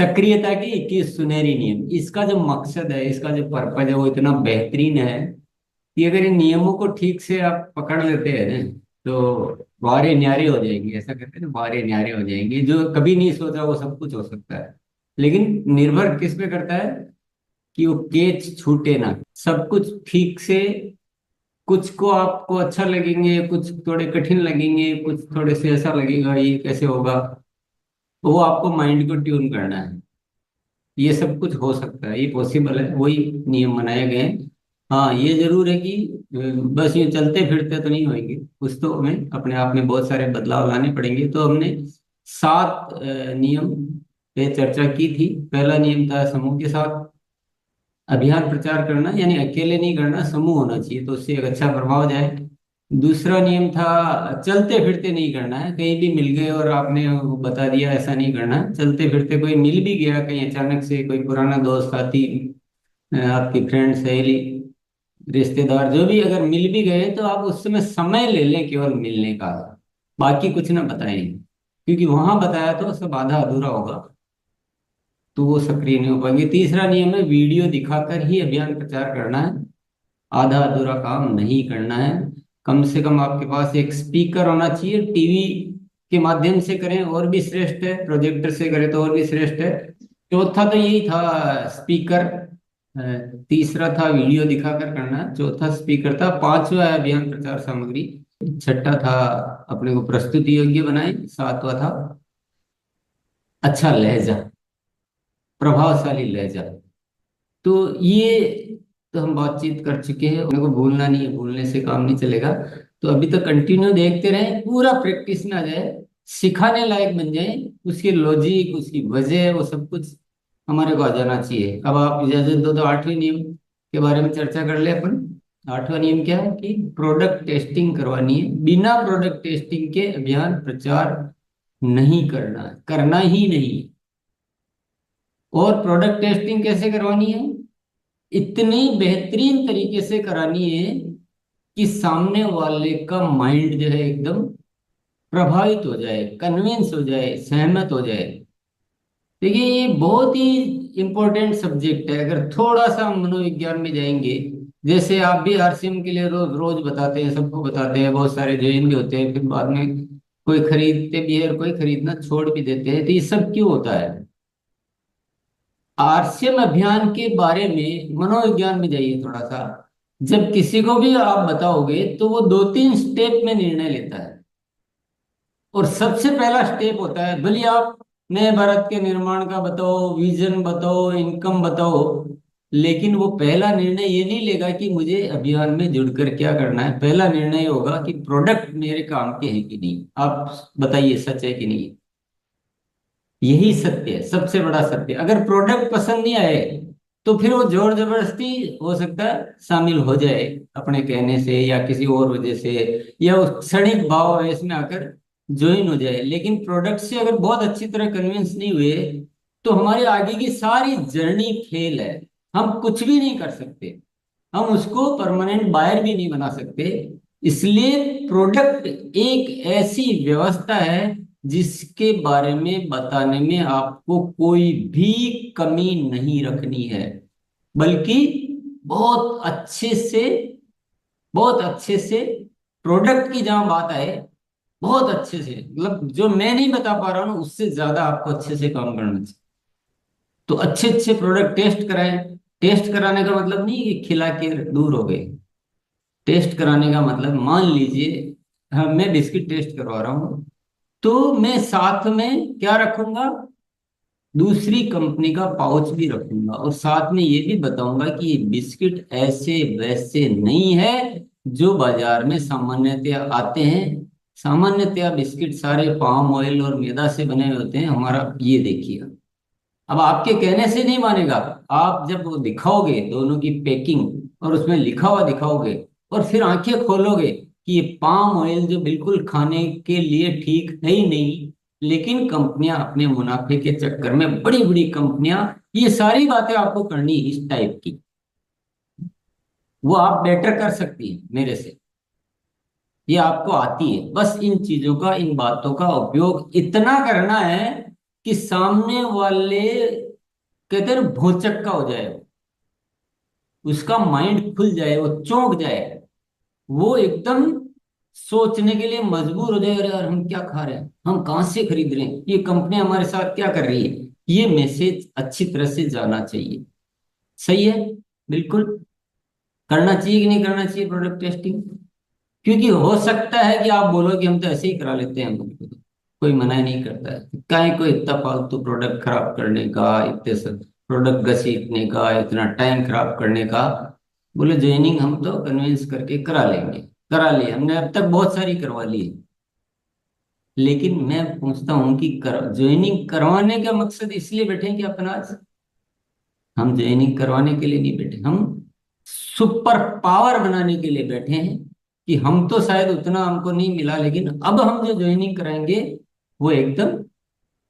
सक्रियता के 21 सुनहरी नियम, इसका जो मकसद है, इसका जो पर्पज है, वो इतना बेहतरीन है कि अगर इन नियमों को ठीक से आप पकड़ लेते हैं ना, तो बारे न्यारे हो जाएंगे। ऐसा कहते हैं ना, बारे न्यारे हो जाएंगे। जो कभी नहीं सोचा वो सब कुछ हो सकता है। लेकिन निर्भर किस पे करता है कि वो केच छूटे ना, सब कुछ ठीक से। कुछ को आपको अच्छा लगेंगे, कुछ थोड़े कठिन लगेंगे, कुछ थोड़े से ऐसा लगेगा ये कैसे होगा। तो वो आपको माइंड को ट्यून करना है। ये सब कुछ हो सकता है, ये पॉसिबल है, वही नियम बनाए गए हैं। हाँ, ये जरूर है कि बस ये चलते फिरते तो नहीं होंगे, कुछ तो हमें अपने आप में बहुत सारे बदलाव लाने पड़ेंगे। तो हमने 7 नियम पे चर्चा की थी। पहला नियम था समूह के साथ अभियान प्रचार करना, यानी अकेले नहीं करना, समूह होना चाहिए तो उससे एक अच्छा प्रभाव जाए। दूसरा नियम था चलते फिरते नहीं करना है, कहीं भी मिल गए और आपने वो बता दिया ऐसा नहीं करना है। चलते फिरते कोई मिल भी गया कहीं अचानक से, कोई पुराना दोस्त साथी, आपकी फ्रेंड सहेली, रिश्तेदार जो भी अगर मिल भी गए, तो आप उस समय समय ले लें केवल मिलने का, बाकी कुछ ना बताएं। क्योंकि वहां बताया तो सब आधा अधूरा होगा, तो वो सक्रिय नहीं हो पाएंगे। तीसरा नियम है वीडियो दिखाकर ही अभियान प्रचार करना है, आधा अधूरा काम नहीं करना है। कम से कम आपके पास एक स्पीकर होना चाहिए। टीवी के माध्यम से करें और भी श्रेष्ठ है, प्रोजेक्टर से करें तो और भी श्रेष्ठ है। चौथा तो यही था, स्पीकर। तीसरा था वीडियो दिखाकर करना, चौथा स्पीकर था, पांचवा है अभियान प्रचार सामग्री, छठा था अपने को प्रस्तुति योग्य बनाए, सातवां था अच्छा लहजा, प्रभावशाली लहजा। तो ये तो हम बातचीत कर चुके हैं, उनको भूलना नहीं है, भूलने से काम नहीं चलेगा। तो अभी तो कंटिन्यू देखते रहें, पूरा प्रैक्टिस में आ जाए, सिखाने लायक बन जाए। उसकी लॉजिक, उसकी वजह, वो सब कुछ हमारे को आ जाना चाहिए। अब आप इजाजत दो तो 8वें नियम के बारे में चर्चा कर ले अपन। 8वां नियम क्या है कि प्रोडक्ट टेस्टिंग करवानी है। बिना प्रोडक्ट टेस्टिंग के अभियान प्रचार नहीं करना, करना ही नहीं। और प्रोडक्ट टेस्टिंग कैसे करवानी है? इतनी बेहतरीन तरीके से करानी है कि सामने वाले का माइंड जो है एकदम प्रभावित हो जाए, कन्विंस हो जाए, सहमत हो जाए। देखिए, ये बहुत ही इंपॉर्टेंट सब्जेक्ट है। अगर थोड़ा सा हम मनोविज्ञान में जाएंगे, जैसे आप भी आरसीएम के लिए रोज रोज बताते हैं, सबको बताते हैं, बहुत सारे जैन भी होते हैं, फिर बाद में कोई खरीदते भी है और कोई खरीदना छोड़ भी देते हैं। तो ये सब क्यों होता है? आरसीएम अभियान के बारे में मनोविज्ञान में जाइए थोड़ा सा। जब किसी को भी आप बताओगे तो वो 2-3 स्टेप में निर्णय लेता है। और सबसे पहला स्टेप होता है, भले आप नए भारत के निर्माण का बताओ, विजन बताओ, इनकम बताओ, लेकिन वो पहला निर्णय ये नहीं लेगा कि मुझे अभियान में जुड़कर क्या करना है। पहला निर्णय होगा कि प्रोडक्ट मेरे काम के है कि नहीं। आप बताइए, सच है कि नहीं? यही सत्य है, सबसे बड़ा सत्य। अगर प्रोडक्ट पसंद नहीं आए, तो फिर वो जोर जबरदस्ती हो सकता है शामिल हो जाए अपने कहने से या किसी और वजह से, या उस क्षणिक भाव आवेश में आकर ज्वाइन हो जाए। लेकिन प्रोडक्ट से अगर बहुत अच्छी तरह कन्विंस नहीं हुए, तो हमारी आगे की सारी जर्नी फेल है। हम कुछ भी नहीं कर सकते, हम उसको परमानेंट बायर भी नहीं बना सकते। इसलिए प्रोडक्ट एक ऐसी व्यवस्था है जिसके बारे में बताने में आपको कोई भी कमी नहीं रखनी है, बल्कि बहुत अच्छे से, बहुत अच्छे से प्रोडक्ट की जहां बात आए, बहुत अच्छे से, मतलब जो मैं नहीं बता पा रहा हूं उससे ज्यादा आपको अच्छे से काम करना चाहिए। तो अच्छे अच्छे प्रोडक्ट टेस्ट कराएं। टेस्ट कराने का मतलब नहीं कि खिला के दूर हो गए। टेस्ट कराने का मतलब, मान लीजिए, हाँ, मैं बिस्किट टेस्ट करवा रहा हूँ, तो मैं साथ में क्या रखूंगा? दूसरी कंपनी का पाउच भी रखूंगा, और साथ में ये भी बताऊंगा कि ये बिस्किट ऐसे वैसे नहीं है जो बाजार में सामान्यतया आते हैं। सामान्यतया बिस्किट सारे पाम ऑयल और मैदा से बने हुए होते हैं, हमारा ये देखिए। अब आपके कहने से नहीं मानेगा। आप जब वो दिखाओगे दोनों की पैकिंग और उसमें लिखा हुआ दिखाओगे, और फिर आंखें खोलोगे कि ये पाम ऑयल जो बिल्कुल खाने के लिए ठीक है ही नहीं, लेकिन कंपनियां अपने मुनाफे के चक्कर में, बड़ी बड़ी कंपनियां, ये सारी बातें आपको करनी इस टाइप की, वो आप बेटर कर सकती है मेरे से। ये आपको आती है, बस इन चीजों का, इन बातों का उपयोग इतना करना है कि सामने वाले कहते हैं भौचक्का हो जाए, उसका माइंड खुल जाए, वो चौंक जाए, वो एकदम सोचने के लिए मजबूर हो जाए, अरे यार हम क्या खा रहे हैं, हम कहाँ से खरीद रहे हैं, ये कंपनी हमारे साथ क्या कर रही है। ये मैसेज अच्छी तरह से जाना चाहिए। सही है। बिल्कुल। करना चाहिए कि नहीं करना चाहिए प्रोडक्ट टेस्टिंग? क्योंकि हो सकता है कि आप बोलो कि हम तो ऐसे ही करा लेते हैं, हमको तो कोई मना ही नहीं करता है, काहे को इतना फालतू प्रोडक्ट खराब करने का, इतने सब प्रोडक्ट घसीटने का, इतना टाइम खराब करने का। बोले ज्वाइनिंग हम तो कन्विंस करके करा लेंगे। करा ली हमने, अब तक बहुत सारी करवा ली है। लेकिन मैं पूछता हूँ कि ज्वाइनिंग करवाने का मकसद इसलिए बैठे हैं कि अपना, हम ज्वाइनिंग करवाने के लिए नहीं बैठे, हम सुपर पावर बनाने के लिए बैठे हैं। कि हम तो शायद उतना हमको नहीं मिला, लेकिन अब हम जो ज्वाइनिंग कराएंगे वो एकदम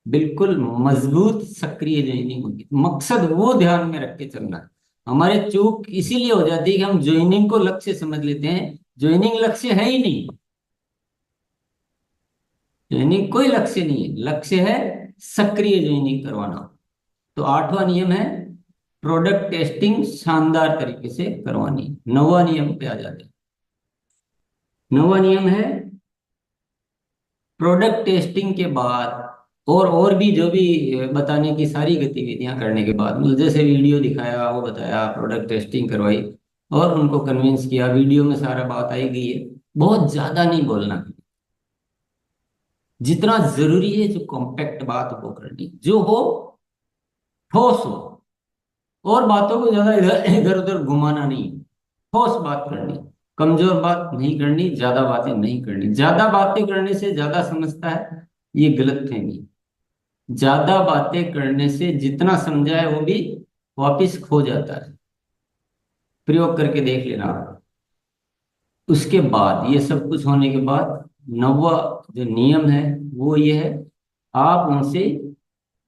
बिल्कुल मजबूत सक्रिय ज्वाइनिंग होगी। मकसद वो ध्यान में रख के चलना है। हमारे चूक इसीलिए हो जाती है कि हम ज्वाइनिंग को लक्ष्य समझ लेते हैं। ज्वाइनिंग लक्ष्य है ही नहीं। ज्वाइनिंग कोई लक्ष्य नहीं है, लक्ष्य है सक्रिय ज्वाइनिंग करवाना। तो 8वां नियम है प्रोडक्ट टेस्टिंग शानदार तरीके से करवानी। 9वां नियम पे आ जाते हैं। 9वां नियम है प्रोडक्ट टेस्टिंग के बाद और भी जो भी बताने की सारी गतिविधियां करने के बाद, मतलब जैसे वीडियो दिखाया, वो बताया, प्रोडक्ट टेस्टिंग करवाई और उनको कन्विंस किया, वीडियो में सारा बात आई गई है। बहुत ज्यादा नहीं बोलना, जितना जरूरी है जो कॉम्पैक्ट बात वो करनी, जो हो ठोस हो, और बातों को ज्यादा इधर इधर उधर घुमाना नहीं। ठोस बात करनी, कमजोर बात नहीं करनी, ज्यादा बातें नहीं करनी। ज्यादा बातें करने से ज्यादा समझता है, ये गलत फहमी। ज्यादा बातें करने से जितना समझा है वो भी वापिस खो जाता है। प्रयोग करके देख लेना आप। उसके बाद ये सब कुछ होने के बाद 9वां जो नियम है वो ये है, आप उनसे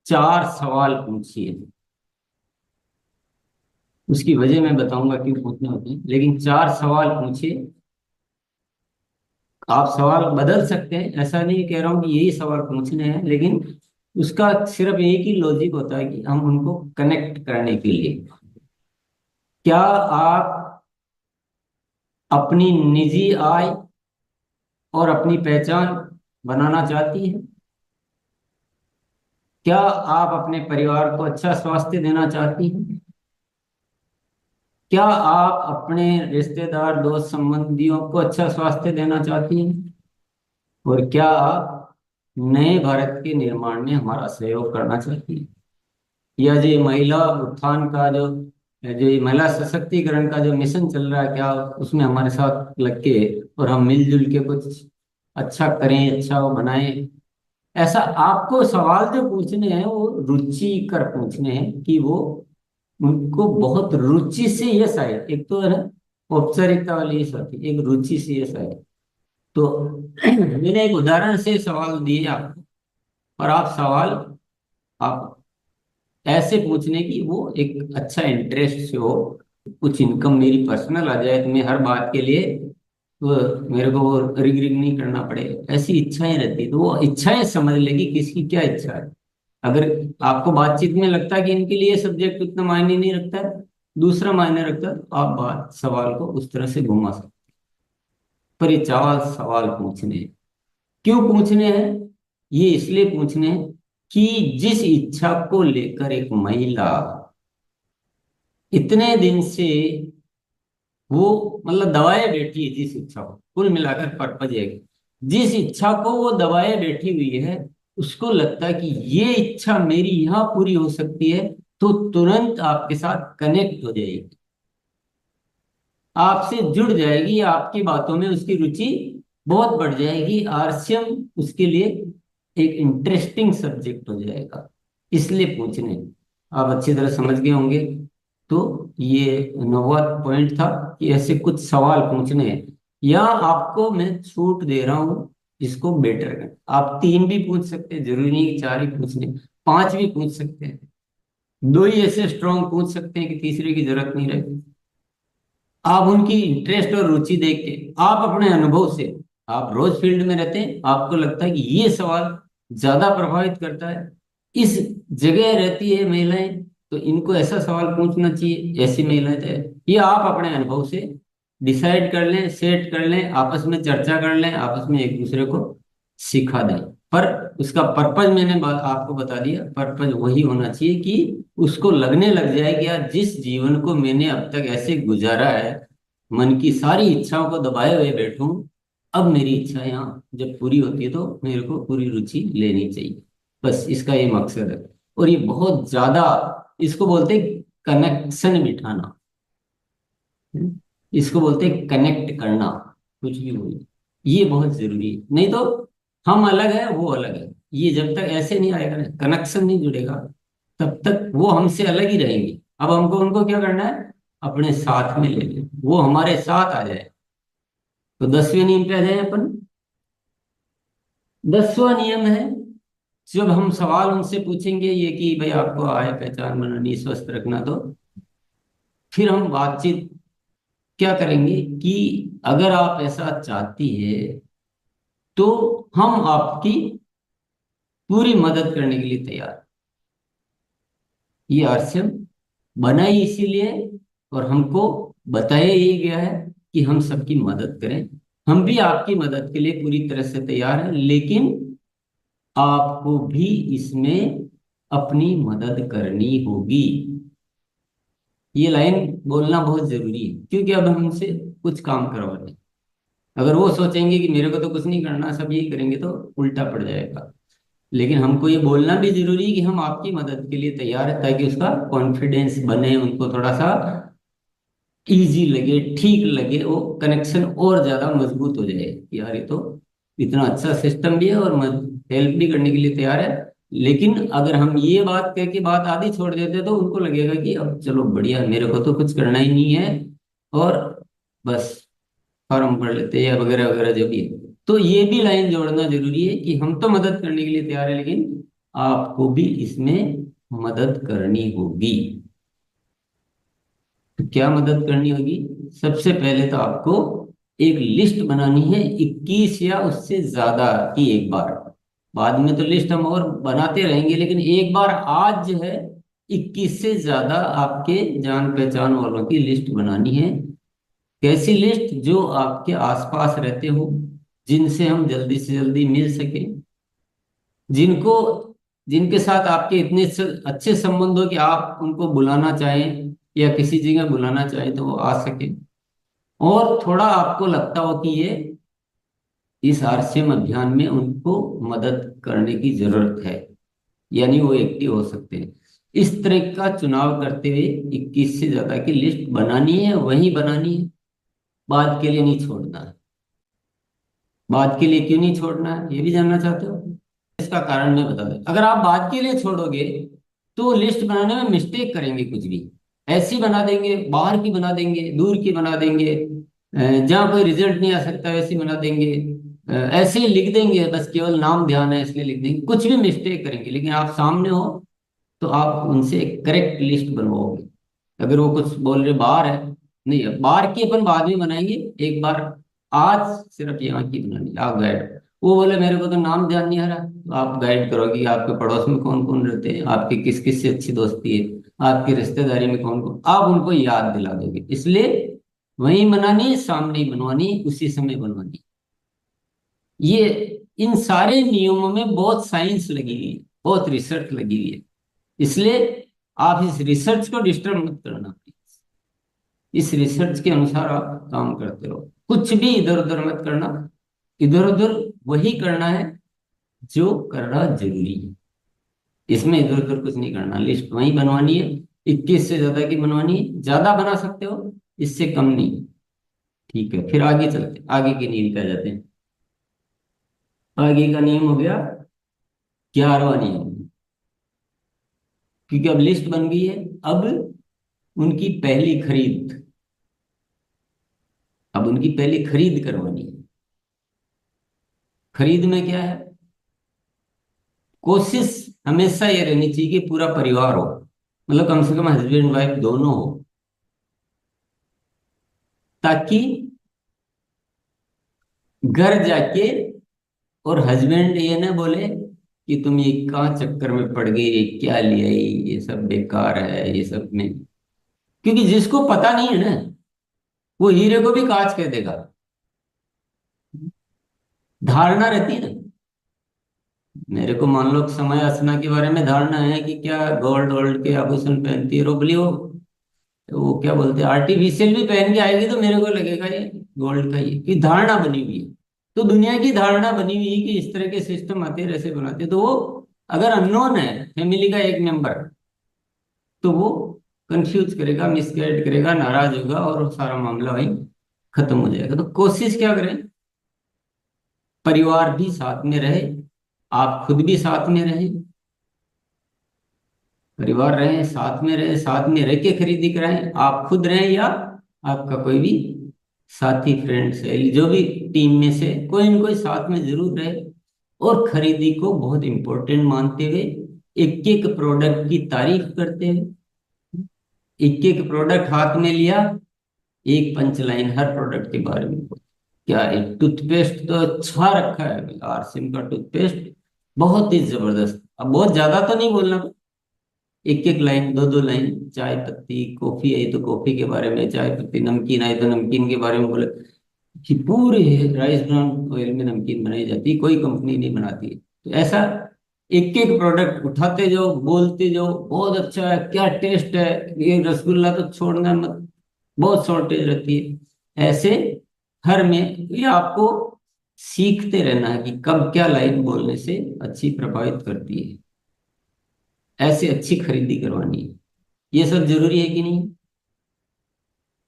4 सवाल पूछिए। उसकी वजह मैं बताऊंगा क्यों पूछने होते हैं, लेकिन 4 सवाल पूछिए। आप सवाल बदल सकते हैं, ऐसा नहीं कह रहा हूं कि यही सवाल पूछने हैं, लेकिन उसका सिर्फ एक ही लॉजिक होता है कि हम उनको कनेक्ट करने के लिए। क्या आप अपनी निजी आय और अपनी पहचान बनाना चाहती हैं? क्या आप अपने परिवार को अच्छा स्वास्थ्य देना चाहती हैं? क्या आप अपने रिश्तेदार, दोस्त, संबंधियों को अच्छा स्वास्थ्य देना चाहती हैं? और क्या आप नए भारत के निर्माण में हमारा सहयोग करना चाहती हैं? या जो ये महिला उत्थान का जो ये महिला सशक्तिकरण का जो मिशन चल रहा है, क्या उसमें हमारे साथ लग के और हम मिलजुल के कुछ अच्छा करें, अच्छा वो बनाएं? ऐसा आपको सवाल जो पूछने हैं वो रुचि कर पूछने हैं, कि वो उनको बहुत रुचि से यस आए। एक तो है ना औपचारिकता वाली यस आती है, एक रुचि से यस आए। तो मैंने एक उदाहरण से सवाल दिए आपको, और आप सवाल आप ऐसे पूछने की वो एक अच्छा इंटरेस्ट से हो। कुछ इनकम मेरी पर्सनल आ जाए तो मैं हर बात के लिए वो मेरे को वो रिग रिग नहीं करना पड़े, ऐसी इच्छाएं रहती, तो वो इच्छाएं समझ लेगी किसकी क्या इच्छा है। अगर आपको बातचीत में लगता है कि इनके लिए सब्जेक्ट उतना मायने नहीं रखता है, दूसरा मायने रखता है, तो आप बात सवाल को उस तरह से घुमा सकते। पर ये 4 सवाल पूछने हैं। क्यों पूछने हैं? ये इसलिए पूछने हैं कि जिस इच्छा को लेकर एक महिला इतने दिन से वो मतलब दबाए बैठी है, जिस इच्छा को कुल मिलाकर पर्पज है, जिस इच्छा को वो दबाए बैठी हुई है, उसको लगता है कि ये इच्छा मेरी यहाँ पूरी हो सकती है, तो तुरंत आपके साथ कनेक्ट हो जाएगी, आपसे जुड़ जाएगी, आपकी बातों में उसकी रुचि बहुत बढ़ जाएगी। आरसीएम उसके लिए एक इंटरेस्टिंग सब्जेक्ट हो जाएगा। इसलिए पूछने, आप अच्छी तरह समझ गए होंगे। तो ये 9वां पॉइंट था कि ऐसे कुछ सवाल पूछने हैं, या आपको मैं छूट दे रहा हूं इसको बेटर कर। आप 3 भी पूछ सकते हैं, जरूरी नहीं कि 4 ही पूछने, 5 भी पूछ सकते हैं। 2 ही ऐसे स्ट्रॉन्ग पूछ सकते हैं कि तीसरे की जरूरत नहीं रहेगी। आप उनकी इंटरेस्ट और रुचि देख के, आप अपने अनुभव से, आप रोज फील्ड में रहते हैं, आपको लगता है कि ये सवाल ज्यादा प्रभावित करता है, इस जगह रहती है महिलाएं, तो इनको ऐसा सवाल पूछना चाहिए, ऐसी महिलाएं तो ये आप अपने अनुभव से डिसाइड कर लें, सेट कर लें, आपस में चर्चा कर लें, आपस में एक दूसरे को सिखा दें। पर उसका पर्पज मैंने आपको बता दिया, पर्पज वही होना चाहिए कि उसको लगने लग जाए कि यार जिस जीवन को मैंने अब तक ऐसे गुजारा है, मन की सारी इच्छाओं को दबाए हुए बैठूं, अब मेरी इच्छा यहाँ जब पूरी होती है तो मेरे को पूरी रुचि लेनी चाहिए। बस इसका ये मकसद है। और ये बहुत ज्यादा, इसको बोलते हैं कनेक्शन बिठाना। हम्म? इसको बोलते हैं कनेक्ट करना, कुछ भी बोलिए, ये बहुत जरूरी है। नहीं तो हम अलग है, वो अलग है, ये जब तक ऐसे नहीं आएगा ना, कनेक्शन नहीं जुड़ेगा, तब तक वो हमसे अलग ही रहेंगे। अब हमको उनको क्या करना है, अपने साथ में ले लें, वो हमारे साथ आ जाए। तो 10वें नियम पे आ जाए अपन। 10वां नियम है, जब हम सवाल उनसे पूछेंगे ये कि भाई आपको आय पहचान बनानी, स्वस्थ रखना, तो फिर हम बातचीत क्या करेंगे कि अगर आप ऐसा चाहती है तो हम आपकी पूरी मदद करने के लिए तैयार हैं। ये आरसीएम बना ही इसीलिए, और हमको बताया ही गया है कि हम सबकी मदद करें। हम भी आपकी मदद के लिए पूरी तरह से तैयार हैं, लेकिन आपको भी इसमें अपनी मदद करनी होगी। ये लाइन बोलना बहुत जरूरी है, क्योंकि अब हम उनसे कुछ काम करवा रहे हैं। अगर वो सोचेंगे कि मेरे को तो कुछ नहीं करना, सब यही करेंगे, तो उल्टा पड़ जाएगा। लेकिन हमको ये बोलना भी जरूरी है कि हम आपकी मदद के लिए तैयार है, ताकि उसका कॉन्फिडेंस बने, उनको थोड़ा सा इजी लगे, ठीक लगे, वो कनेक्शन और ज्यादा मजबूत हो जाए कि यार ये तो इतना अच्छा सिस्टम भी है और हेल्प भी करने के लिए तैयार है। लेकिन अगर हम ये बात कह के बात आधी छोड़ देते तो उनको लगेगा कि अब चलो बढ़िया है, मेरे को तो कुछ करना ही नहीं है, और बस फॉर्म भर लेते हैं या वगैरह वगैरह जो भी है। तो ये भी लाइन जोड़ना जरूरी है कि हम तो मदद करने के लिए तैयार है, लेकिन आपको भी इसमें मदद करनी होगी। तो क्या मदद करनी होगी? सबसे पहले तो आपको एक लिस्ट बनानी है, 21 या उससे ज्यादा की एक बार। बाद में तो लिस्ट हम और बनाते रहेंगे, लेकिन एक बार आज जो है 21 से ज्यादा आपके जान पहचान वालों की लिस्ट बनानी है। कैसी लिस्ट? जो आपके आसपास रहते हो, जिनसे हम जल्दी से जल्दी मिल सके, जिनको जिनके साथ आपके इतने अच्छे संबंध हो कि आप उनको बुलाना चाहें या किसी जगह बुलाना चाहें तो वो आ सके। और थोड़ा आपको लगता हो कि ये इस आरसीएम अभियान में उनको मदद करने की जरूरत है, यानी वो एक्टिव हो सकते हैं। इस तरह का चुनाव करते हुए 21 से ज्यादा की लिस्ट बनानी है, वही बनानी है, बाद के लिए नहीं छोड़ना है। बाद के लिए क्यों नहीं छोड़ना है, ये भी जानना चाहते हो? इसका कारण मैं बता दूं, अगर आप बाद के लिए छोड़ोगे तो लिस्ट बनाने में मिस्टेक करेंगे, कुछ भी ऐसी बना देंगे, बाहर की बना देंगे, दूर की बना देंगे, जहाँ कोई रिजल्ट नहीं आ सकता वैसी बना देंगे, ऐसे ही लिख देंगे, बस केवल नाम ध्यान है इसलिए लिख देंगे, कुछ भी मिस्टेक करेंगे। लेकिन आप सामने हो तो आप उनसे एक करेक्ट लिस्ट बनवाओगे। अगर वो कुछ बोल रहे बाहर है, नहीं है बाहर की, अपन बाद में बनाएंगे, एक बार आज सिर्फ यहाँ की बनानी, आप गाइड। वो बोले मेरे को तो नाम ध्यान नहीं आ रहा, तो आप गाइड करोगे कि आपके पड़ोस में कौन कौन रहते हैं, आपकी किस किस से अच्छी दोस्ती है, आपकी रिश्तेदारी में कौन कौन, आप उनको याद दिला दोगे। इसलिए वहीं बनानी, सामने ही बनवानी, उसी समय बनवानी। ये इन सारे नियमों में बहुत साइंस लगी हुई है, बहुत रिसर्च लगी हुई है। इसलिए आप इस रिसर्च को डिस्टर्ब मत करना प्लीज। इस रिसर्च के अनुसार आप काम करते रहो, कुछ भी इधर उधर मत करना। इधर उधर वही करना है जो करना जरूरी है। इसमें इधर उधर कुछ नहीं करना, लिस्ट वही बनवानी है, 21 से ज्यादा की बनवानी है, ज्यादा बना सकते हो, इससे कम नहीं। ठीक है, फिर आगे चलते हैं, आगे के नियम पे आ जाते हैं। आगे का नियम हो गया 11वां नियम। क्योंकि अब लिस्ट बन गई है, अब उनकी पहली खरीद, अब उनकी पहली खरीद करवानी है। खरीद में क्या है? कोशिश हमेशा ये रहनी चाहिए कि पूरा परिवार हो, मतलब कम से कम हस्बैंड वाइफ दोनों हो, ताकि घर जाके और हस्बैंड ये ना बोले कि तुम ये कहाँ चक्कर में पड़ गई, ये क्या लिया, ये सब बेकार है, ये सब में। क्योंकि जिसको पता नहीं है ना, वो हीरे को भी कांच कह देगा। धारणा रहती है ना। मेरे को मान लो समय अर्चना के बारे में धारणा है कि क्या गोल्ड वोल्ड के आभूषण पहनती है, रोबली वो क्या बोलते हैं, आर्टिफिशियल भी पहन के आएगी तो मेरे को लगेगा ये गोल्ड का ही है, कि धारणा बनी हुई है। तो दुनिया की धारणा बनी हुई है कि इस तरह के सिस्टम आते हैं, ऐसे बनाते हैं। तो वो अगर अननोन है, फैमिली का एक मेंबर, तो वो कंफ्यूज करेगा, मिसगाइड करेगा, नाराज होगा, और वो सारा मामला वही खत्म हो जाएगा। तो कोशिश क्या करें, परिवार भी साथ में रहे, आप खुद भी साथ में रहे, परिवार रहे, साथ में रहे, साथ में रह के खरीदी कराएं, आप खुद रहें या आपका कोई भी साथी, फ्रेंड है, जो भी टीम में से कोई न कोई साथ में जरूर रहे। और खरीदी को बहुत इंपॉर्टेंट मानते हुए, एक एक प्रोडक्ट की तारीफ करते हुए, एक एक प्रोडक्ट हाथ में लिया, एक पंच लाइन हर प्रोडक्ट के बारे में बोली। क्या है, टूथपेस्ट तो अच्छा रखा है, आरसिम का टूथपेस्ट बहुत ही जबरदस्त। अब बहुत ज्यादा तो नहीं बोलना, एक एक लाइन, दो दो लाइन, चाय पत्ती, कॉफी आई तो कॉफी के बारे में, चाय पत्ती, नमकीन आई तो नमकीन के बारे में बोले, कि पूरे राइस ब्राउन ऑयल में नमकीन बनाई जाती है, कोई कंपनी नहीं बनाती है। तो ऐसा एक एक प्रोडक्ट उठाते जाओ, बोलते जाओ, बहुत अच्छा है, क्या टेस्ट है, ये रसगुल्ला तो छोड़ना मत, बहुत शॉर्टेज रहती है। ऐसे हर में ये आपको सीखते रहना है कि कब क्या लाइन बोलने से अच्छी प्रभावित करती है, ऐसे अच्छी खरीदी करवानी है। ये सब जरूरी है कि नहीं।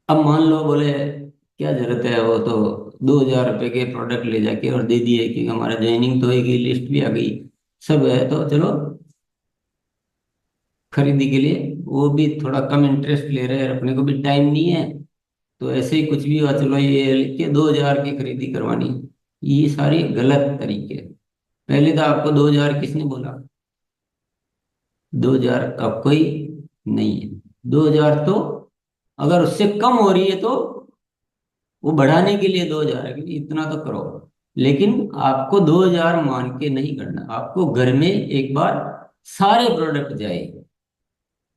अब मान लो बोले क्या जरूरत है, वो तो 2,000 रुपए के प्रोडक्ट ले जाके और दे दिए कि हमारा ज्वाइनिंग तो होगी, लिस्ट भी आ गई, सब है, तो चलो खरीदी के लिए वो भी थोड़ा कम इंटरेस्ट ले रहे हैं, अपने को भी टाइम नहीं है, तो ऐसे ही कुछ भी हुआ, चलो ये लिख के 2,000 की खरीदी करवानी। ये सारी गलत तरीके हैं। पहले तो आपको 2,000 किसने बोला, 2,000 का कोई नहीं है। 2,000 तो अगर उससे कम हो रही है तो वो बढ़ाने के लिए 2,000 है, क्योंकि इतना तो करो। लेकिन आपको 2,000 मान के नहीं करना, आपको घर में एक बार सारे प्रोडक्ट जाए,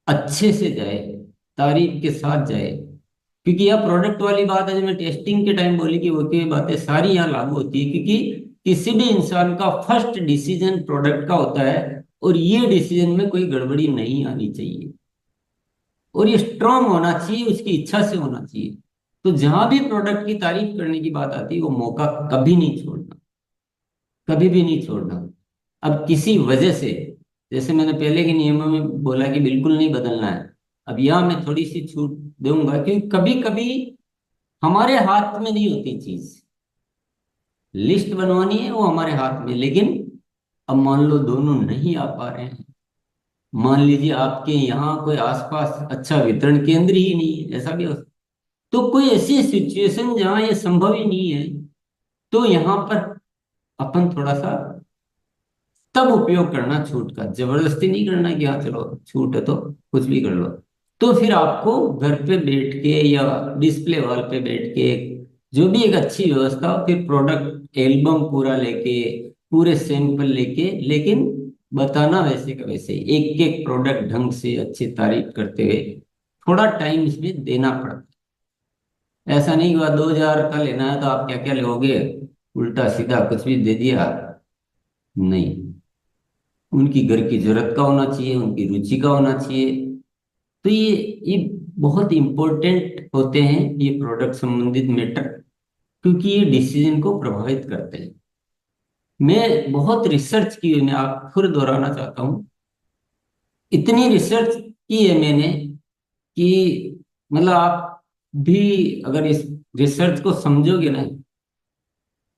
अच्छे से जाए, तारीफ के साथ जाए। क्योंकि यह प्रोडक्ट वाली बात है जो मैं टेस्टिंग के टाइम बोली, कि वो की बातें सारी यहाँ लागू होती है। क्योंकि किसी भी इंसान का फर्स्ट डिसीजन प्रोडक्ट का होता है, और ये डिसीजन में कोई गड़बड़ी नहीं आनी चाहिए, और ये स्ट्रांग होना चाहिए, उसकी इच्छा से होना चाहिए। तो जहां भी प्रोडक्ट की तारीफ करने की बात आती है, वो मौका कभी नहीं छोड़ना, कभी भी नहीं छोड़ना। अब किसी वजह से, जैसे मैंने पहले के नियमों में बोला कि बिल्कुल नहीं बदलना है, अब यहाँ मैं थोड़ी सी छूट दूंगा, क्योंकि कभी कभी हमारे हाथ में नहीं होती चीज, लिस्ट बनवानी है वो हमारे हाथ में, लेकिन अब मान लो दोनों नहीं आ पा रहे हैं, मान लीजिए आपके यहाँ कोई आसपास अच्छा वितरण केंद्र ही नहीं है, ऐसा भी हो सकता। तो कोई ऐसी सिचुएशन जहां ये संभव ही नहीं है, तो यहाँ पर अपन थोड़ा सा तब उपयोग करना छूट का, जबरदस्ती नहीं करना कि हाँ चलो छूट है तो कुछ भी कर लो। तो फिर आपको घर पे बैठ के या डिस्प्ले वॉल पे बैठ के, जो भी एक अच्छी व्यवस्था हो, फिर प्रोडक्ट एल्बम पूरा लेके, पूरे सैंपल लेके, लेकिन बताना वैसे का वैसे, एक एक प्रोडक्ट ढंग से अच्छी तारीफ करते हुए, थोड़ा टाइम इसमें देना पड़ता है। ऐसा नहीं हुआ 2,000 का लेना है तो आप क्या क्या लोगे, उल्टा सीधा कुछ भी दे दिया, नहीं। उनकी घर की जरूरत का होना चाहिए, उनकी रुचि का होना चाहिए। तो ये बहुत इंपॉर्टेंट होते हैं ये प्रोडक्ट संबंधित मैटर, क्योंकि ये डिसीजन को प्रभावित करते हैं। मैं बहुत रिसर्च की है, मैं आप फिर दोहराना चाहता हूँ, इतनी रिसर्च की है मैंने कि मतलब आप भी अगर इस रिसर्च को समझोगे ना,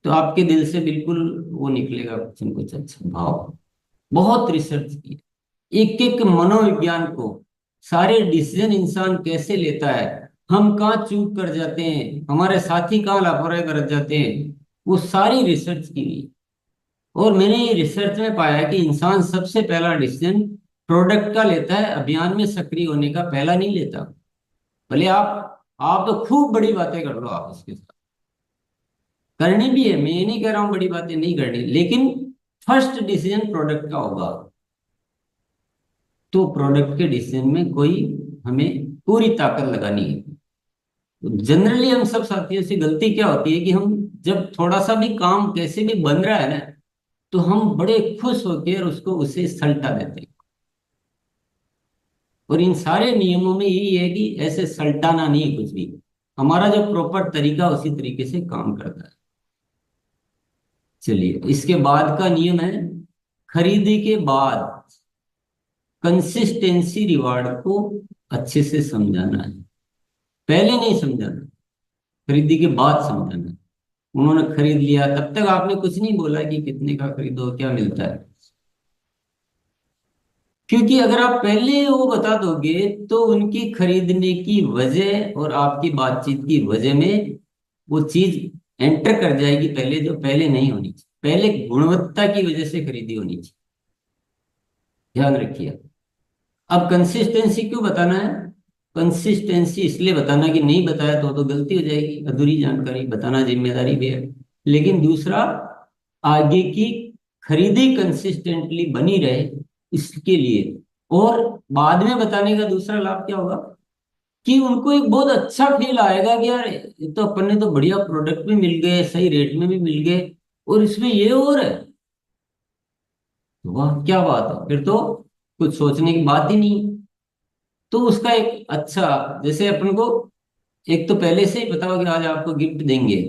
तो आपके दिल से बिल्कुल वो निकलेगा कुछ न कुछ अच्छा भाव। बहुत रिसर्च की, एक एक मनोविज्ञान को, सारे डिसीजन इंसान कैसे लेता है, हम कहाँ चूक कर जाते हैं, हमारे साथी कहाँ लापरवाही कर जाते हैं, वो सारी रिसर्च की गई। और मैंने ये रिसर्च में पाया कि इंसान सबसे पहला डिसीजन प्रोडक्ट का लेता है, अभियान में सक्रिय होने का पहला नहीं लेता। भले आप तो खूब बड़ी बातें कर लो आप उसके साथ, करनी भी है, मैं ये नहीं कह रहा हूँ बड़ी बातें नहीं करनी, लेकिन फर्स्ट डिसीजन प्रोडक्ट का होगा, तो प्रोडक्ट के डिसीजन में कोई हमें पूरी ताकत लगानी है। जनरली हम सब साथियों से गलती क्या होती है कि हम जब थोड़ा सा भी काम कैसे भी बन रहा है ना, तो हम बड़े खुश होते हैं और उसको उससे सल्टा देते हैं। और इन सारे नियमों में यही है कि ऐसे सल्टाना नहीं है कुछ भी। हमारा जो प्रॉपर तरीका उसी तरीके से काम करता है। चलिए, इसके बाद का नियम है, खरीदी के बाद कंसिस्टेंसी रिवार्ड को अच्छे से समझाना है। पहले नहीं समझाना, खरीदी के बाद समझाना है। उन्होंने खरीद लिया, तब तक आपने कुछ नहीं बोला कि कितने का खरीदो, क्या मिलता है। क्योंकि अगर आप पहले वो बता दोगे तो उनकी खरीदने की वजह और आपकी बातचीत की वजह में वो चीज एंटर कर जाएगी पहले, जो पहले नहीं होनी चाहिए। पहले गुणवत्ता की वजह से खरीदी होनी चाहिए, ध्यान रखिए। अब कंसिस्टेंसी क्यों बताना है? कंसिस्टेंसी इसलिए बताना कि नहीं बताया तो गलती हो जाएगी, अधूरी जानकारी बताना जिम्मेदारी भी है। लेकिन दूसरा, आगे की खरीदी कंसिस्टेंटली बनी रहे इसके लिए। और बाद में बताने का दूसरा लाभ क्या होगा कि उनको एक बहुत अच्छा फील आएगा कि यार ये तो अपन ने तो बढ़िया प्रोडक्ट भी मिल गए, सही रेट में भी मिल गए, और इसमें ये और है। वाह क्या बात है, फिर तो कुछ सोचने की बात ही नहीं। तो उसका एक अच्छा, जैसे अपन को एक तो पहले से ही पता हो कि आज आपको गिफ्ट देंगे,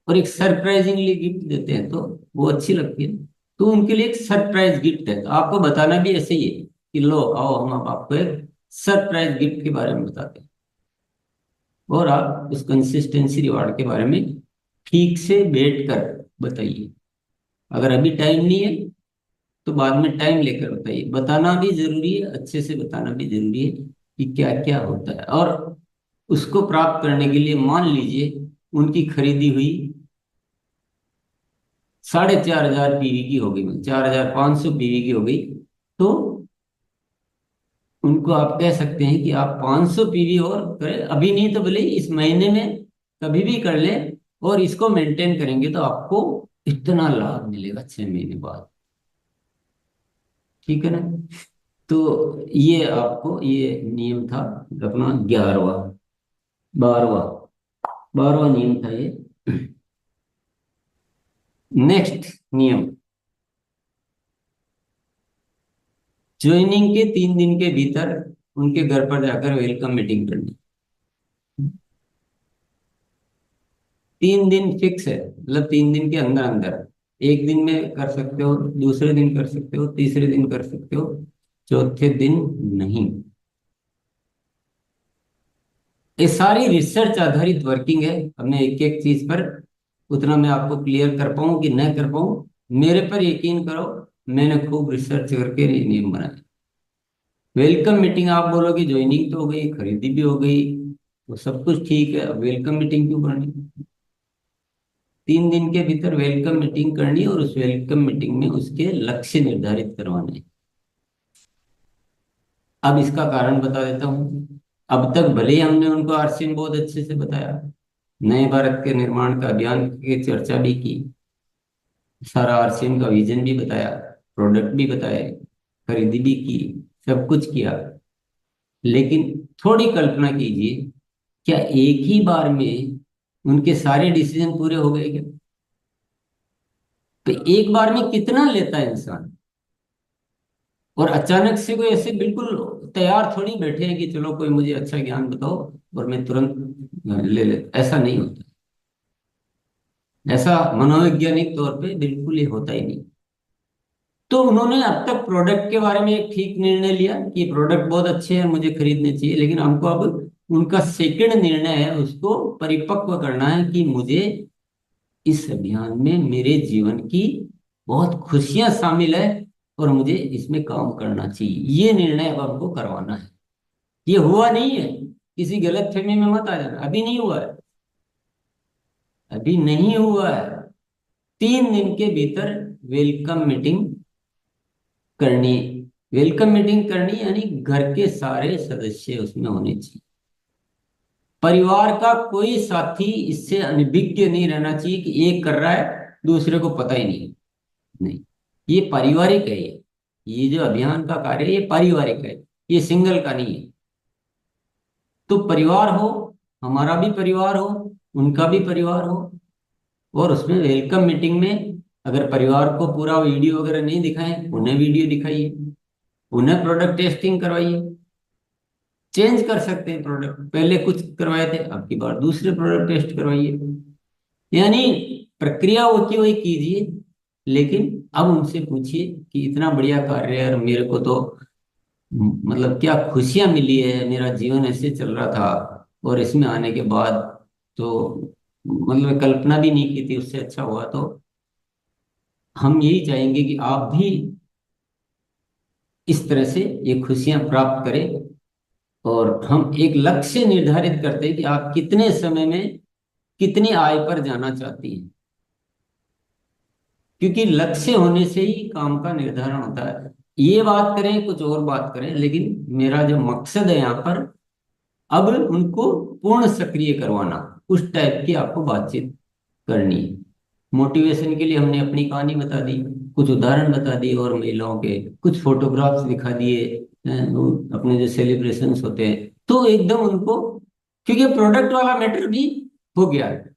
और एक सरप्राइजिंगली गिफ्ट देते हैं तो वो अच्छी लगती है। तो उनके लिए एक सरप्राइज गिफ्ट है, तो आपको बताना भी ऐसे ही है कि लो आओ हम अब आपको एक सरप्राइज गिफ्ट के बारे में बताते हैं। और आप उस कंसिस्टेंसी रिवार्ड के बारे में ठीक से बैठ कर बताइए। अगर अभी टाइम नहीं है तो बाद में टाइम लेकर बताइए। बताना भी जरूरी है, अच्छे से बताना भी जरूरी है कि क्या क्या होता है। और उसको प्राप्त करने के लिए मान लीजिए उनकी खरीदी हुई 4,500 पीवी की हो गई, मतलब 4,500 पीवी की हो गई, तो उनको आप कह सकते हैं कि आप 500 पीवी और करें, अभी नहीं तो भले इस महीने में कभी भी कर ले, और इसको मेंटेन करेंगे तो आपको इतना लाभ मिलेगा 6 महीने बाद। ठीक है ना? तो ये आपको ये नियम था अपना 11वां, 12वां, 12वां नियम था ये। नेक्स्ट नियम, ज्वाइनिंग के 3 दिन के भीतर उनके घर पर जाकर वेलकम मीटिंग करनी। 3 दिन फिक्स है, मतलब 3 दिन के अंदर अंदर। एक दिन में कर सकते हो, दूसरे दिन कर सकते हो, तीसरे दिन कर सकते हो, चौथे दिन नहीं। ये सारी रिसर्च आधारित वर्किंग है। हमने एक एक चीज पर उतना मैं आपको क्लियर कर पाऊं कि न कर पाऊं, मेरे पर यकीन करो, मैंने खूब रिसर्च करके ये नियम बनाए। वेलकम मीटिंग आप बोलोगे, ज्वाइनिंग तो हो गई, खरीदी भी हो गई, तो सब कुछ ठीक है, अब वेलकम मीटिंग क्यों करनी? 3 दिन के भीतर वेलकम मीटिंग करनी, और उस वेलकम मीटिंग में उसके लक्ष्य निर्धारित करवाने। अब इसका कारण बता देता हूँ। अब तक भले ही हमने उनको आरसीएम बहुत अच्छे से बताया, नए भारत के निर्माण का अभियान की चर्चा भी की, सारा आरसीएम का विजन भी बताया, प्रोडक्ट भी बताए, खरीदी भी की, सब कुछ किया। लेकिन थोड़ी कल्पना कीजिए, क्या एक ही बार में उनके सारे डिसीजन पूरे हो गए क्या? तो एक बार में कितना लेता है इंसान? और अचानक से कोई ऐसे बिल्कुल तैयार थोड़ी बैठे हैं कि चलो कोई मुझे अच्छा ज्ञान बताओ और मैं तुरंत ले ले, ऐसा नहीं होता। ऐसा मनोवैज्ञानिक तौर पे बिल्कुल ही होता ही नहीं। तो उन्होंने अब तक प्रोडक्ट के बारे में एक ठीक निर्णय लिया कि प्रोडक्ट बहुत अच्छे हैं, मुझे खरीदने चाहिए, लेकिन हमको अब उनका सेकंड निर्णय है उसको परिपक्व करना है कि मुझे इस अभियान में मेरे जीवन की बहुत खुशियां शामिल है और मुझे इसमें काम करना चाहिए। ये निर्णय अब हमको करवाना है। ये हुआ नहीं है, किसी गलत फहमी में मत आ जाना, अभी नहीं हुआ है, अभी नहीं हुआ है। 3 दिन के भीतर वेलकम मीटिंग करनी। वेलकम मीटिंग करनी यानी घर के सारे सदस्य उसमें होने चाहिए। परिवार का कोई साथी इससे अनभिज्ञ नहीं रहना चाहिए कि एक कर रहा है दूसरे को पता ही नहीं। नहीं, ये पारिवारिक है, ये जो अभियान का कार्य है ये पारिवारिक है, ये सिंगल का नहीं है। तो परिवार हो, हमारा भी परिवार हो, उनका भी परिवार हो, और उसमें वेलकम मीटिंग में अगर परिवार को पूरा वीडियो वगैरह नहीं दिखाएं, उन्हें वीडियो दिखाइए, उन्हें प्रोडक्ट टेस्टिंग करवाइए। चेंज कर सकते हैं प्रोडक्ट, पहले कुछ करवाए थे, अब की बार दूसरे प्रोडक्ट टेस्ट करवाइए। यानी प्रक्रिया वो की वही कीजिए, लेकिन अब उनसे पूछिए कि इतना बढ़िया कार्य है और मेरे को तो मतलब क्या खुशियां मिली है, मेरा जीवन ऐसे चल रहा था और इसमें आने के बाद तो मतलब कल्पना भी नहीं की थी, उससे अच्छा हुआ। तो हम यही चाहेंगे कि आप भी इस तरह से ये खुशियां प्राप्त करें। और हम एक लक्ष्य निर्धारित करते हैं कि आप कितने समय में कितनी आय पर जाना चाहती हैं, क्योंकि लक्ष्य होने से ही काम का निर्धारण होता है। ये बात करें कुछ और बात करें, लेकिन मेरा जो मकसद है यहाँ पर, अब उनको पूर्ण सक्रिय करवाना, उस टाइप की आपको बातचीत करनी है। मोटिवेशन के लिए हमने अपनी कहानी बता दी, कुछ उदाहरण बता दिए और महिलाओं के कुछ फोटोग्राफ्स दिखा दिए, वो अपने जो सेलिब्रेशंस होते हैं, तो एकदम उनको, क्योंकि प्रोडक्ट वाला मैटर भी हो गया है।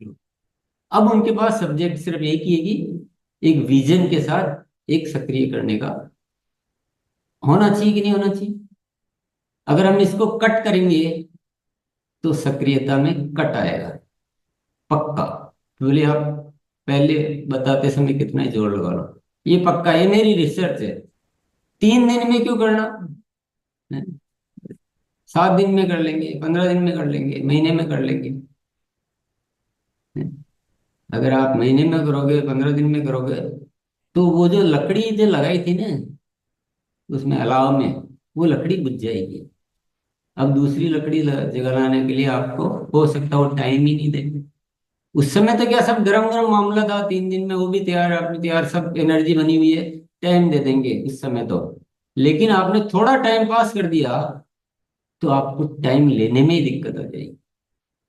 अब उनके पास सब्जेक्ट सिर्फ एक ही है कि एक विजन के साथ एक सक्रिय करने का होना चाहिए कि नहीं होना चाहिए। अगर हम इसको कट करेंगे तो सक्रियता में कट आएगा पक्का। बोले आप पहले बताते समय कितना ही जोर लगा लो, ये पक्का, ये मेरी रिसर्च है। 3 दिन में क्यों करना है? 7 दिन में कर लेंगे, 15 दिन में कर लेंगे, महीने में कर लेंगे। अगर आप महीने में करोगे, 15 दिन में करोगे, तो वो जो लकड़ी जो लगाई थी ना उसमें अलाव में, वो लकड़ी बुझ जाएगी। अब दूसरी लकड़ी जलाने के लिए आपको हो सकता है वो टाइम ही नहीं देंगे। उस समय तो क्या सब गरम गरम मामला था, 3 दिन में वो भी तैयार, आप भी तैयार, सब एनर्जी बनी हुई है, टाइम दे देंगे इस समय तो। लेकिन आपने थोड़ा टाइम पास कर दिया तो आपको टाइम लेने में ही दिक्कत हो जाएगी,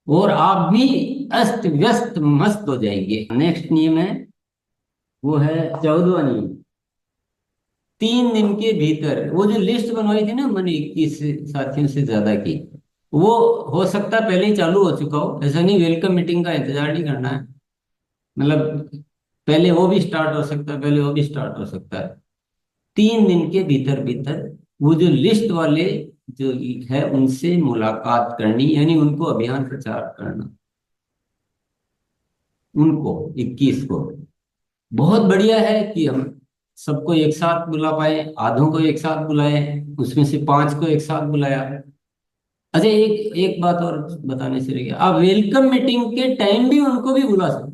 और आप भी अस्त व्यस्त मस्त हो जाएंगे। नेक्स्ट नियम है, वो है 14वां नियम। 3 दिन के भीतर वो जो लिस्ट बनवाई थी ना मैंने 21 साथियों से ज्यादा की, वो हो सकता है पहले ही चालू हो चुका हो, ऐसा नहीं, वेलकम मीटिंग का इंतजार नहीं करना है। मतलब पहले वो भी स्टार्ट हो सकता है, पहले वो भी स्टार्ट हो सकता है। 3 दिन के भीतर भीतर वो जो लिस्ट वाले जो है उनसे मुलाकात करनी, यानी उनको अभियान प्रचार करना, उनको 21 को। बहुत बढ़िया है कि हम सबको एक साथ बुला पाए, आधों को एक साथ बुलाए, उसमें से 5 को एक साथ बुलाया। अच्छा, एक एक बात और बताने से रह गया, आप वेलकम मीटिंग के टाइम भी उनको भी बुला सकते,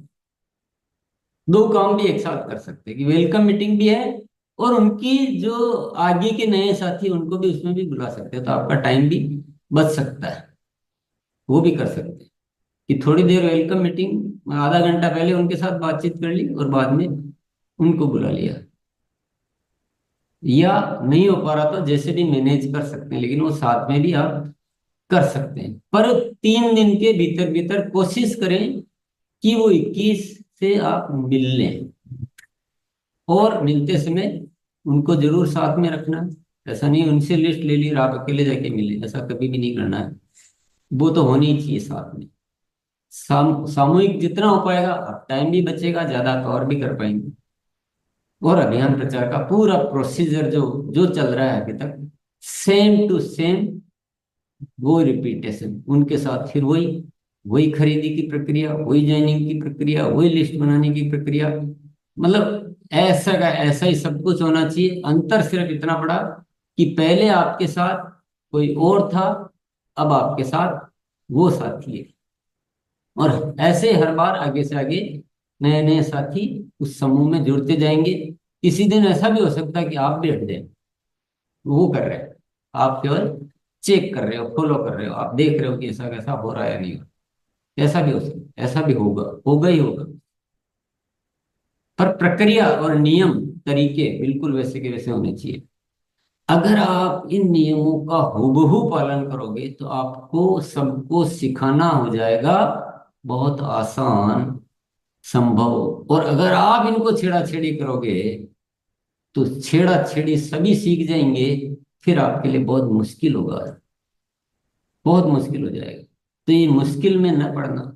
दो काम भी एक साथ कर सकते हैं कि वेलकम मीटिंग भी है और उनकी जो आगे के नए साथी उनको भी उसमें भी बुला सकते हैं, तो आपका टाइम भी बच सकता है। वो भी कर सकते हैं कि थोड़ी देर वेलकम मीटिंग, आधा घंटा पहले उनके साथ बातचीत कर ली और बाद में उनको बुला लिया। या नहीं हो पा रहा तो जैसे भी मैनेज कर सकते हैं, लेकिन वो साथ में भी आप कर सकते हैं। पर 3 दिन के भीतर भीतर कोशिश करें कि वो 21 से आप मिल लें, और मिलते समय उनको जरूर साथ में रखना। ऐसा नहीं उनसे लिस्ट ले ली और आप अकेले जाके मिले, ऐसा कभी भी नहीं करना है। वो तो होनी ही चाहिए साथ में। सामूहिक जितना हो पाएगा, अब टाइम भी बचेगा, ज्यादा कवर भी कर पाएंगे। और अभियान प्रचार का पूरा प्रोसीजर जो जो चल रहा है अभी तक, सेम टू सेम वो रिपीटेशन उनके साथ, फिर वही वही खरीदी की प्रक्रिया, वही ज्वाइनिंग की प्रक्रिया, वही लिस्ट बनाने की प्रक्रिया। मतलब ऐसा का ऐसा ही सब कुछ होना चाहिए। अंतर सिर्फ इतना बड़ा कि पहले आपके साथ कोई और था, अब आपके साथ वो साथी है। और ऐसे हर बार आगे से आगे नए नए साथी उस समूह में जुड़ते जाएंगे। किसी दिन ऐसा भी हो सकता है कि आप भी हट जाए, वो कर रहे हैं, आप केवल चेक कर रहे हो, फॉलो कर रहे हो, आप देख रहे हो कि ऐसा कैसा हो रहा है या नहीं हो रहा। ऐसा भी हो सकता है, ऐसा भी होगा ही होगा। पर प्रक्रिया और नियम तरीके बिल्कुल वैसे के वैसे होने चाहिए। अगर आप इन नियमों का हूबहू पालन करोगे तो आपको सबको सिखाना हो जाएगा बहुत आसान, संभव। और अगर आप इनको छेड़ाछेड़ी करोगे तो छेड़ा छेड़ी सभी सीख जाएंगे, फिर आपके लिए बहुत मुश्किल होगा, बहुत मुश्किल हो जाएगा। तो ये मुश्किल में न पड़ना,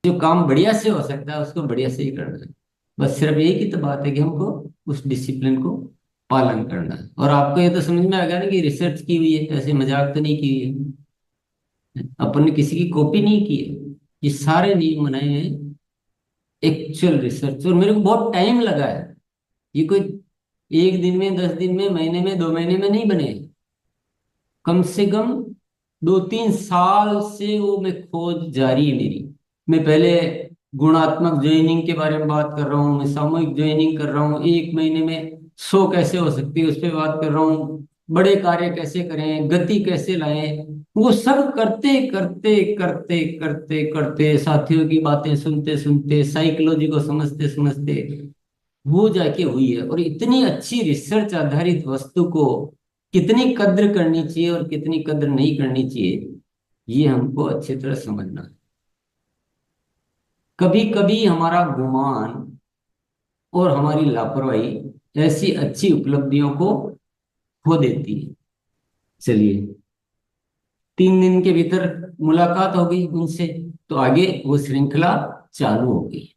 जो काम बढ़िया से हो सकता है उसको बढ़िया से ही करना है। बस सिर्फ एक ही तो बात है कि हमको उस डिसिप्लिन को पालन करना है। और आपको ये तो समझ में आ गया ना कि रिसर्च की हुई है, ऐसे मजाक तो नहीं की हुई है, अपन ने किसी की कॉपी नहीं की है। ये सारे नियम बनाए हैं एक्चुअल रिसर्च, और मेरे को बहुत टाइम लगा है। ये कोई एक दिन में, 10 दिन में, महीने में, 2 महीने में नहीं बने। कम से कम 2-3 साल से वो मैं खोज जारी है मेरी। मैं पहले गुणात्मक ज्वाइनिंग के बारे में बात कर रहा हूँ, मैं सामूहिक ज्वाइनिंग कर रहा हूँ, 1 महीने में 100 कैसे हो सकती है उस पर बात कर रहा हूँ, बड़े कार्य कैसे करें, गति कैसे लाएं। वो सब करते करते करते करते करते, साथियों की बातें सुनते सुनते, साइकोलॉजी को समझते समझते वो जाके हुई है। और इतनी अच्छी रिसर्च आधारित वस्तु को कितनी कद्र करनी चाहिए और कितनी कद्र नहीं करनी चाहिए, ये हमको अच्छी तरह समझना है। कभी कभी हमारा गुमान और हमारी लापरवाही ऐसी अच्छी उपलब्धियों को खो देती है। चलिए, 3 दिन के भीतर मुलाकात हो गई उनसे, तो आगे वो श्रृंखला चालू हो गई।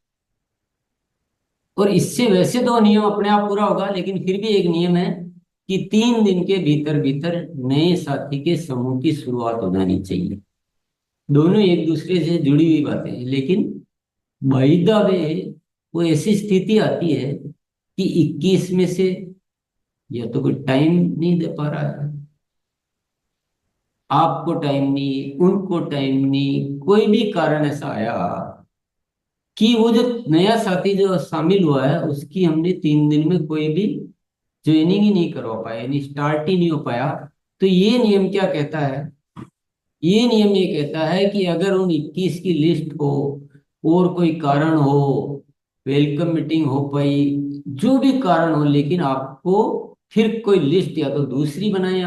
और इससे वैसे तो नियम अपने आप पूरा होगा, लेकिन फिर भी एक नियम है कि 3 दिन के भीतर भीतर नए साथी के समूह की शुरुआत हो जानी चाहिए। दोनों एक दूसरे से जुड़ी हुई बातें हैं, लेकिन बाय द वे वो ऐसी स्थिति आती है कि 21 में से या तो कोई टाइम नहीं दे पा रहा है, आपको टाइम नहीं, उनको टाइम नहीं, कोई भी कारण ऐसा आया कि वो जो नया साथी जो शामिल हुआ है उसकी हमने 3 दिन में कोई भी ज्वाइनिंग ही नहीं करवा पाया, यानी स्टार्ट ही नहीं हो पाया। तो ये नियम क्या कहता है? ये नियम ये कहता है कि अगर उन 21 की लिस्ट हो और कोई कारण हो, वेलकम मीटिंग हो पाई, जो भी कारण हो, लेकिन आपको फिर कोई लिस्ट या तो दूसरी बनाए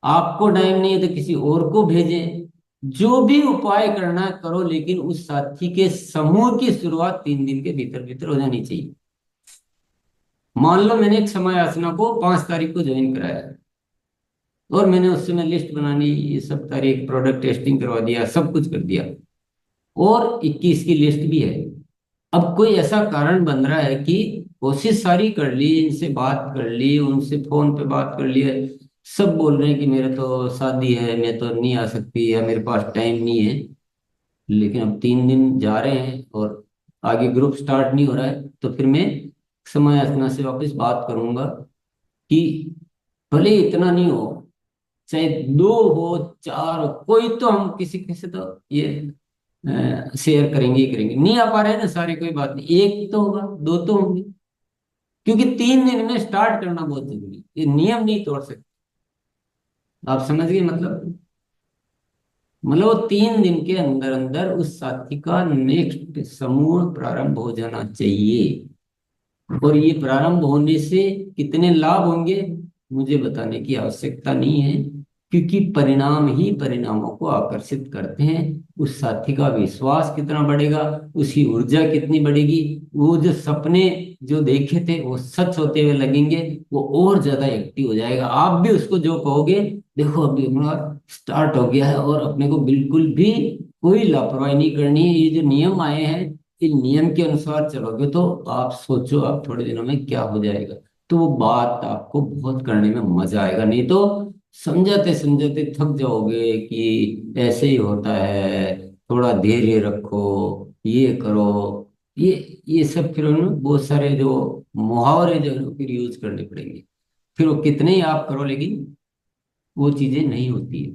आपको टाइम नहीं है तो किसी और को भेजें, जो भी उपाय करना है करो, लेकिन उस साथी के समूह की शुरुआत 3 दिन के भीतर भीतर हो जानी चाहिए। मान लो मैंने एक समय याचना को 5 तारीख को ज्वाइन कराया है, और मैंने उस समय लिस्ट बनानी, ये सब तारीख, प्रोडक्ट टेस्टिंग करवा दिया, सब कुछ कर दिया, और 21 की लिस्ट भी है। अब कोई ऐसा कारण बन रहा है कि कोशिश सारी कर ली, इनसे बात कर ली, उनसे फोन पे बात कर ली है, सब बोल रहे हैं कि मेरे तो शादी है, मैं तो नहीं आ सकती, या मेरे पास टाइम नहीं है। लेकिन अब 3 दिन जा रहे हैं और आगे ग्रुप स्टार्ट नहीं हो रहा है, तो फिर मैं समय याचना से वापस बात करूंगा कि भले इतना नहीं हो, चाहे 2 हो, 4 हो, कोई तो हम किसी किसी तो ये शेयर करेंगे ही करेंगे। नहीं आ पा रहे हैं ना सारे, कोई बात नहीं, एक तो होगा, 2 तो होंगे, क्योंकि 3 दिन में स्टार्ट करना बहुत जरूरी है, ये नियम नहीं तोड़ सकते। आप समझ गए मतलब? मतलब वो 3 दिन के अंदर अंदर उस साथी का नेक्स्ट समूह प्रारंभ हो जाना चाहिए। और ये प्रारंभ होने से कितने लाभ होंगे मुझे बताने की आवश्यकता नहीं है, क्योंकि परिणाम ही परिणामों को आकर्षित करते हैं। उस साथी का विश्वास कितना बढ़ेगा, उसकी ऊर्जा कितनी बढ़ेगी, वो जो सपने जो देखे थे वो सच होते हुए लगेंगे, वो और ज्यादा एक्टिव हो जाएगा। आप भी उसको जो कहोगे, देखो अभी हमारा स्टार्ट हो गया है, और अपने को बिल्कुल भी कोई लापरवाही नहीं करनी है। ये जो नियम आए हैं, इन नियम के अनुसार चलोगे तो आप सोचो आप थोड़े दिनों में क्या हो जाएगा। तो वो बात आपको बहुत करने में मजा आएगा, नहीं तो समझाते समझाते थक जाओगे कि ऐसे ही होता है, थोड़ा धैर्य रखो, ये करो, ये ये सब फिर उनमें बहुत सारे जो मुहावरे जो है ना फिर यूज करने पड़ेंगे। फिर वो कितने ही आप करो, लेकिन वो चीजें नहीं होती है।